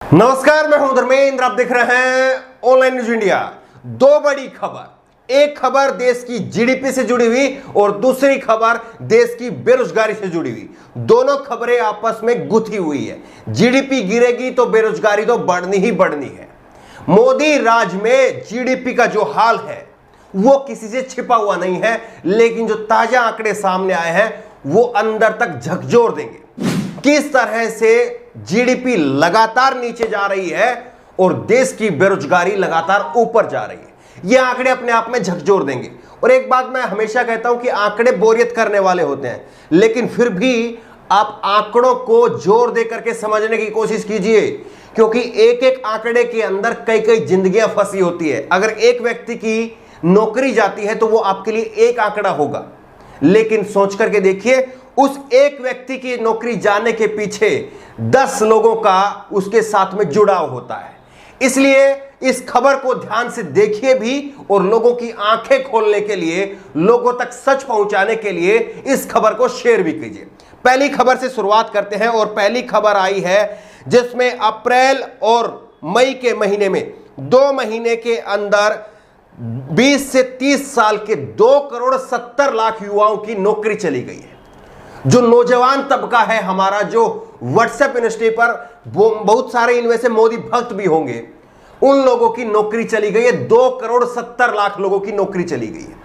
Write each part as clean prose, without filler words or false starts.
नमस्कार, मैं हूं धर्मेंद्र। आप देख रहे हैं ऑनलाइन न्यूज इंडिया। दो बड़ी खबर, एक खबर देश की जीडीपी से जुड़ी हुई और दूसरी खबर देश की बेरोजगारी से जुड़ी हुई। दोनों खबरें आपस में गुथी हुई है। जीडीपी गिरेगी तो बेरोजगारी तो बढ़नी ही बढ़नी है। मोदी राज में जीडीपी का जो हाल है वो किसी से छिपा हुआ नहीं है, लेकिन जो ताजा आंकड़े सामने आए हैं वो अंदर तक झकझोर देंगे। किस तरह से जीडीपी लगातार नीचे जा रही है और देश की बेरोजगारी लगातार ऊपर जा रही है। ये आंकड़े अपने आप में झकझोर देंगे। और एक बात मैं हमेशा कहता हूं कि आंकड़े बोरियत करने वाले होते हैं, लेकिन फिर भी आप आंकड़ों को जोर दे करके समझने की कोशिश कीजिए, क्योंकि एक एक आंकड़े के अंदर कई कई जिंदगियां फंसी होती है। अगर एक व्यक्ति की नौकरी जाती है तो वो आपके लिए एक आंकड़ा होगा, लेकिन सोच करके देखिए उस एक व्यक्ति की नौकरी जाने के पीछे 10 लोगों का उसके साथ में जुड़ाव होता है। इसलिए इस खबर को ध्यान से देखिए भी, और लोगों की आंखें खोलने के लिए, लोगों तक सच पहुंचाने के लिए इस खबर को शेयर भी कीजिए। पहली खबर से शुरुआत करते हैं, और पहली खबर आई है जिसमें अप्रैल और मई के महीने में 2 महीने के अंदर 20 से 30 साल के 2,70,00,000 युवाओं की नौकरी चली गई है। जो नौजवान तबका है हमारा, जो व्हाट्सएप यूनिवर्सिटी पर बहुत सारे इनमें से मोदी भक्त भी होंगे, उन लोगों की नौकरी चली गई है। 2,70,00,000 लोगों की नौकरी चली गई है।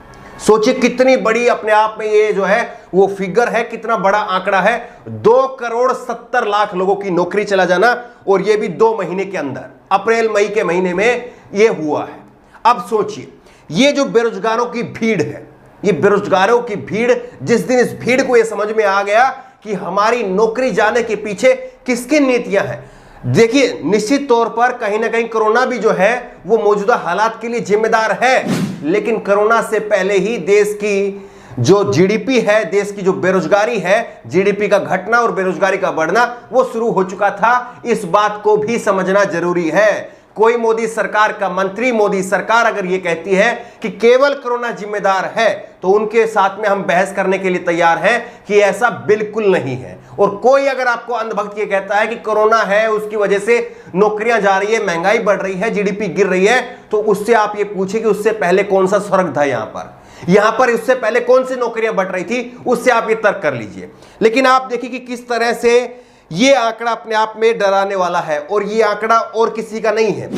सोचिए कितनी बड़ी अपने आप में ये जो है वो फिगर है, कितना बड़ा आंकड़ा है। 2,70,00,000 लोगों की नौकरी चला जाना, और ये भी 2 महीने के अंदर, अप्रैल मई के महीने में ये हुआ है। अब सोचिए ये जो बेरोजगारों की भीड़ है, ये बेरोजगारों की भीड़, जिस दिन इस भीड़ को यह समझ में आ गया कि हमारी नौकरी जाने के पीछे किसकी नीतियां हैं। देखिए निश्चित तौर पर कहीं ना कहीं कोरोना भी जो है वो मौजूदा हालात के लिए जिम्मेदार है, लेकिन कोरोना से पहले ही देश की जो जीडीपी है, देश की जो बेरोजगारी है, जीडीपी का घटना और बेरोजगारी का बढ़ना वो शुरू हो चुका था। इस बात को भी समझना जरूरी है। कोई मोदी सरकार का मंत्री, मोदी सरकार अगर ये कहती है कि केवल कोरोना जिम्मेदार है, तो उनके साथ में हम बहस करने के लिए तैयार हैं कि ऐसा बिल्कुल नहीं है। और कोई अगर आपको अंधभक्त ये कहता है कि कोरोना है उसकी वजह से नौकरियां जा रही है, महंगाई बढ़ रही है, जीडीपी गिर रही है, तो उससे आप ये पूछिए कि उससे पहले कौन सा स्वर्ग था यहां पर उससे पहले कौन सी नौकरियां बढ़ रही थी, उससे आप ये तर्क कर लीजिए। लेकिन आप देखिए कि किस तरह से ये आंकड़ा अपने आप में डराने वाला है, और ये आंकड़ा और किसी का नहीं है।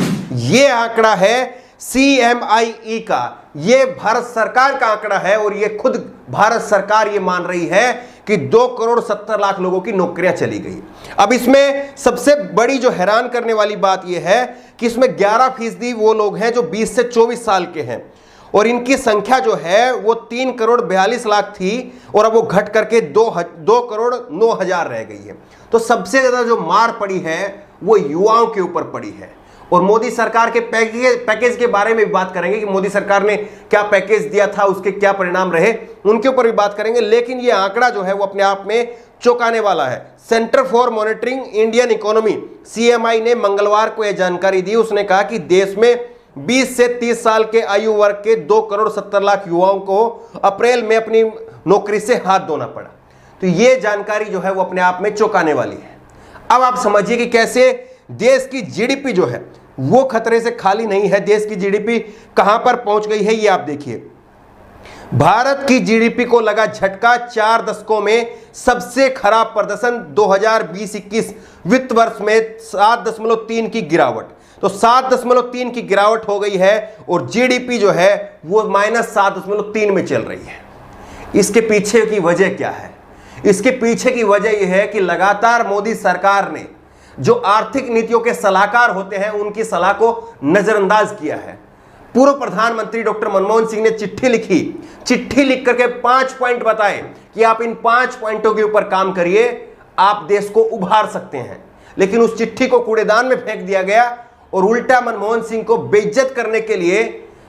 ये आंकड़ा है CMIE का, ये भारत सरकार का आंकड़ा है, और ये खुद भारत सरकार ये मान रही है कि 2,70,00,000 लोगों की नौकरियां चली गई। अब इसमें सबसे बड़ी जो हैरान करने वाली बात यह है कि इसमें 11% वो लोग हैं जो 20 से 24 साल के हैं, और इनकी संख्या जो है वो 3,42,00,000 थी, और अब वो घट करके 2,09,000 रह गई है। तो सबसे ज्यादा जो मार पड़ी है वो युवाओं के ऊपर पड़ी है। और मोदी सरकार के पैकेज के बारे में भी बात करेंगे कि मोदी सरकार ने क्या पैकेज दिया था, उसके क्या परिणाम रहे, उनके ऊपर भी बात करेंगे। लेकिन ये आंकड़ा जो है वो अपने आप में चौंकाने वाला है। Centre for monitoring Indian economy CMI ने मंगलवार को यह जानकारी दी। उसने कहा कि देश में 20 से 30 साल के आयु वर्ग के 2,70,00,000 युवाओं को अप्रैल में अपनी नौकरी से हाथ धोना पड़ा। तो यह जानकारी जो है वो अपने आप में चौंकाने वाली है। अब आप समझिए कि कैसे देश की जीडीपी जो है वो खतरे से खाली नहीं है। देश की जीडीपी कहां पर पहुंच गई है ये आप देखिए। भारत की जीडीपी को लगा झटका। 4 दशकों में सबसे खराब प्रदर्शन। 2020-21 वित्त वर्ष में 7.3 की गिरावट, तो 7.3 की गिरावट हो गई है, और जीडीपी जो है वो -7.3 में चल रही है। इसके पीछे की वजह क्या है? इसके पीछे की वजह यह है कि लगातार मोदी सरकार ने जो आर्थिक नीतियों के सलाहकार होते हैं उनकी सलाह को नजरअंदाज किया है। पूर्व प्रधानमंत्री डॉक्टर मनमोहन सिंह ने चिट्ठी लिखी, चिट्ठी लिख करके 5 पॉइंट बताए कि आप इन 5 पॉइंटों के ऊपर काम करिए, आप देश को उभार सकते हैं। लेकिन उस चिट्ठी को कूड़ेदान में फेंक दिया गया, और उल्टा मनमोहन सिंह को बेइज्जत करने के लिए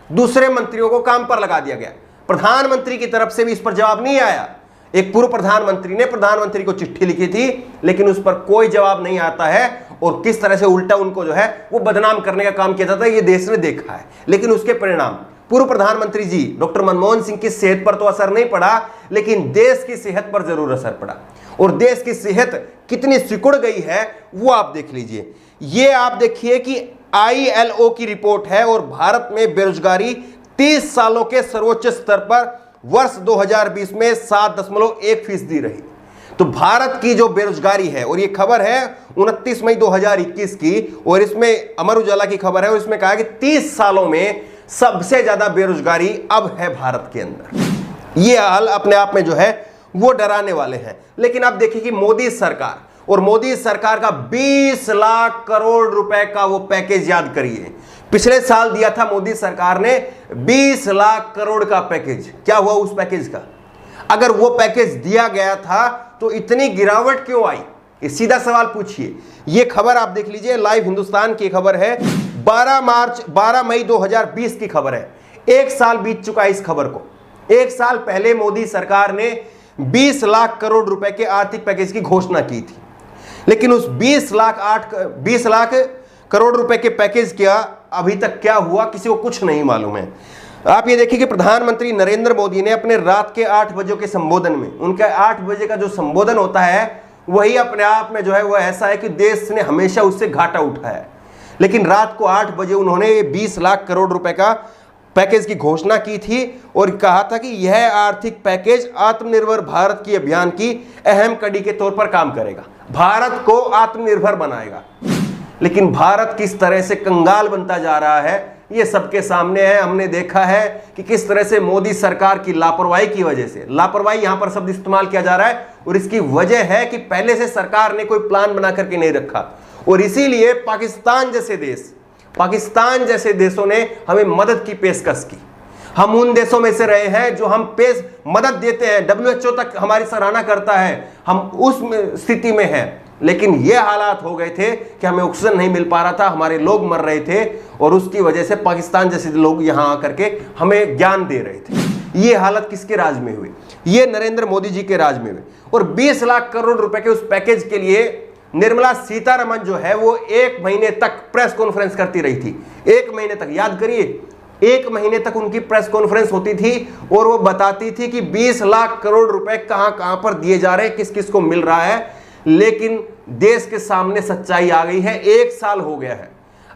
दूसरे मंत्रियों को काम पर लगा दिया गया। प्रधानमंत्री की तरफ से भी इस पर जवाब नहीं आया। एक पूर्व प्रधानमंत्री ने प्रधानमंत्री को चिट्ठी लिखी थी, लेकिन उस पर कोई जवाब नहीं आता है, और किस तरह से उल्टा उनको जो है वो बदनाम करने का काम किया जाता है ये देश ने देखा है। लेकिन उसके परिणाम पूर्व प्रधानमंत्री जी डॉक्टर मनमोहन सिंह की सेहत पर तो असर नहीं पड़ा, लेकिन देश की सेहत पर जरूर असर पड़ा। और देश की सेहत कितनी सिकुड़ गई है वो आप देख लीजिए। ये आप देखिए कि ILO की रिपोर्ट है और भारत में बेरोजगारी 30 सालों के सर्वोच्च स्तर पर वर्ष 2020 में 7.1% रही। तो भारत की जो बेरोजगारी है, और ये खबर है 29 मई 2021 की, और इसमें अमर उजाला की खबर है और इसमें कहा कि 30 सालों में सबसे ज्यादा बेरोजगारी अब है भारत के अंदर। ये हाल अपने आप में जो है वो डराने वाले हैं। लेकिन अब देखिए कि मोदी सरकार और मोदी सरकार का 20 लाख करोड़ रुपए का वो पैकेज याद करिए, पिछले साल दिया था मोदी सरकार ने 20 लाख करोड़ का पैकेज। क्या हुआ उस पैकेज का? अगर वो पैकेज दिया गया था तो इतनी गिरावट क्यों आई? ये सीधा सवाल पूछिए। ये खबर आप देख लीजिए, लाइव हिंदुस्तान की खबर है, 12 मई 2020 की खबर है। एक साल बीत चुका है इस खबर को। एक साल पहले मोदी सरकार ने 20 लाख करोड़ रुपए के आर्थिक पैकेज की घोषणा की थी, लेकिन उस 20 लाख करोड़ रुपए के पैकेज का अभी तक क्या हुआ किसी को कुछ नहीं मालूम है। आप ये देखिए कि प्रधानमंत्री नरेंद्र मोदी ने अपने रात के 8 बजे के संबोधन में, उनका 8 बजे का जो संबोधन होता है वही अपने आप में जो है वो ऐसा है कि देश ने हमेशा उससे घाटा उठाया है। लेकिन रात को 8 बजे उन्होंने 20 लाख करोड़ रुपए का पैकेज की घोषणा की थी और कहा था कि यह आर्थिक पैकेज आत्मनिर्भर भारत की अभियान की अहम कड़ी के तौर पर काम करेगा, भारत को आत्मनिर्भर बनाएगा। लेकिन भारत किस तरह से कंगाल बनता जा रहा है ये सबके सामने है। हमने देखा है कि किस तरह से मोदी सरकार की लापरवाही की वजह से, लापरवाही यहां पर शब्द इस्तेमाल किया जा रहा है, और इसकी वजह है कि पहले से सरकार ने कोई प्लान बना करके नहीं रखा, और इसीलिए पाकिस्तान जैसे देशों ने हमें मदद की पेशकश की। हम उन देशों में से रहे हैं जो हम मदद देते हैं, WHO तक हमारी सराहना करता है, हम उस स्थिति में हैं। लेकिन ये हालात हो गए थे कि हमें ऑक्सीजन नहीं मिल पा रहा था, हमारे लोग मर रहे थे, और उसकी वजह से पाकिस्तान जैसे लोग यहां आकर के हमें ज्ञान दे रहे थे। ये हालत किसके राज में हुई? ये नरेंद्र मोदी जी के राज में हुई। और 20 लाख करोड़ रुपए के उस पैकेज के लिए निर्मला सीतारमण जो है वो 1 महीने तक प्रेस कॉन्फ्रेंस करती रही थी। 1 महीने तक, याद करिए, 1 महीने तक उनकी प्रेस कॉन्फ्रेंस होती थी और वो बताती थी कि 20 लाख करोड़ रुपए कहां कहां पर दिए जा रहे हैं, किस किस को मिल रहा है। लेकिन देश के सामने सच्चाई आ गई है, 1 साल हो गया है।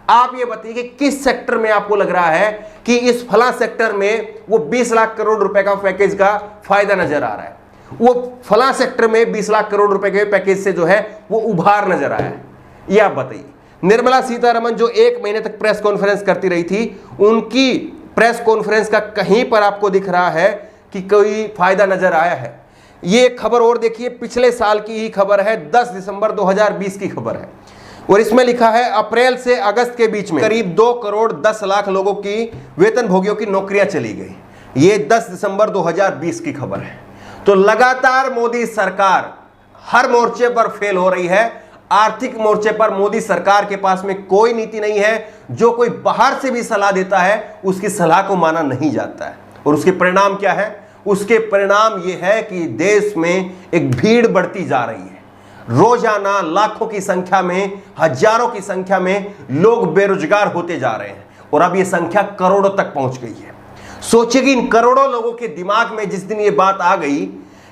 आप ये बताइए कि किस सेक्टर में आपको लग रहा है कि इस फला सेक्टर में वो 20 लाख करोड़ रुपए का पैकेज का फायदा नजर आ रहा है, वो फला सेक्टर में 20 लाख करोड़ रुपए के पैकेज से जो है वो उभार नजर आया है? ये आप बताइए। निर्मला सीतारमण जो 1 महीने तक प्रेस कॉन्फ्रेंस करती रही थी, उनकी प्रेस कॉन्फ्रेंस का कहीं पर आपको दिख रहा है कि कोई फायदा नजर आया है? ये खबर और देखिए, पिछले साल की ही खबर है, 10 दिसंबर 2020 की खबर है, और इसमें लिखा है अप्रैल से अगस्त के बीच में करीब 2 करोड़ 10 लाख लोगों की वेतनभोगियों की नौकरियां चली गई। ये 10 दिसंबर 2020 की खबर है। तो लगातार मोदी सरकार हर मोर्चे पर फेल हो रही है। आर्थिक मोर्चे पर मोदी सरकार के पास में कोई नीति नहीं है। जो कोई बाहर से भी सलाह देता है उसकी सलाह को माना नहीं जाता है, और उसके परिणाम क्या है? उसके परिणाम यह है कि देश में एक भीड़ बढ़ती जा रही है। रोजाना लाखों की संख्या में, हजारों की संख्या में लोग बेरोजगार होते जा रहे हैं, और अब यह संख्या करोड़ों तक पहुंच गई है। सोचिए कि इन करोड़ों लोगों के दिमाग में जिस दिन यह बात आ गई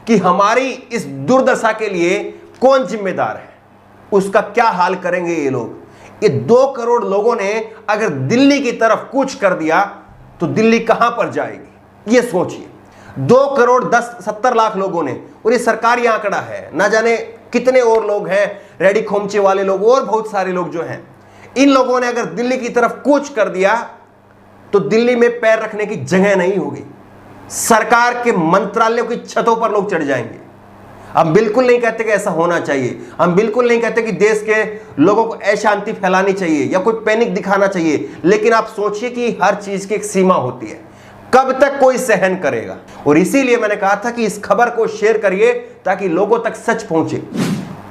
कि हमारी इस दुर्दशा के लिए कौन जिम्मेदार है, उसका क्या हाल करेंगे ये लोग। ये 2 करोड़ लोगों ने अगर दिल्ली की तरफ कूच कर दिया तो दिल्ली कहां पर जाएगी? ये सोचिए। 2 करोड़ 70 लाख लोगों ने, और ये सरकारी आंकड़ा है, ना जाने कितने और लोग हैं, रेडी खोमचे वाले लोग और बहुत सारे लोग जो हैं, इन लोगों ने अगर दिल्ली की तरफ कूच कर दिया तो दिल्ली में पैर रखने की जगह नहीं होगी। सरकार के मंत्रालयों की छतों पर लोग चढ़ जाएंगे। हम बिल्कुल नहीं कहते कि ऐसा होना चाहिए, हम बिल्कुल नहीं कहते कि देश के लोगों को अशांति फैलानी चाहिए या कोई पैनिक दिखाना चाहिए, लेकिन आप सोचिए कि हर चीज की एक सीमा होती है, कब तक कोई सहन करेगा। और इसीलिए मैंने कहा था कि इस खबर को शेयर करिए ताकि लोगों तक सच पहुंचे,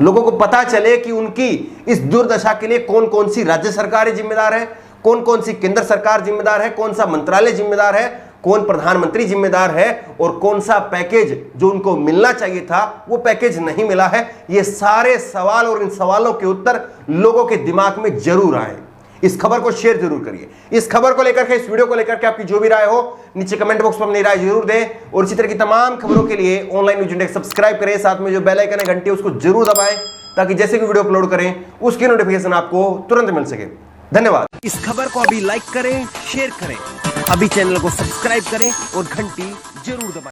लोगों को पता चले कि उनकी इस दुर्दशा के लिए कौन कौन सी राज्य सरकारें जिम्मेदार है, कौन कौन सी केंद्र सरकार जिम्मेदार है, कौन सा मंत्रालय जिम्मेदार है, कौन प्रधानमंत्री जिम्मेदार है, और कौन सा पैकेज जो उनको मिलना चाहिए था वो पैकेज नहीं मिला है। ये सारे सवाल और इन सवालों के उत्तर लोगों के दिमाग में जरूर आए। इस खबर को शेयर जरूर करिए। इस खबर को लेकर के, इस वीडियो को लेकर के आपकी जो भी राय हो नीचे कमेंट बॉक्स में अपनी राय जरूर दें। और इसी तरह की तमाम खबरों के लिए ऑनलाइन न्यूज इंडिया सब्सक्राइब करें, साथ में जो बेल आइकन है घंटी उसको जरूर दबाएं, ताकि जैसे भी वीडियो अपलोड करें उसकी नोटिफिकेशन आपको तुरंत मिल सके। धन्यवाद। इस खबर को अभी लाइक करें, शेयर करें, अभी चैनल को सब्सक्राइब करें और घंटी जरूर दबाएं।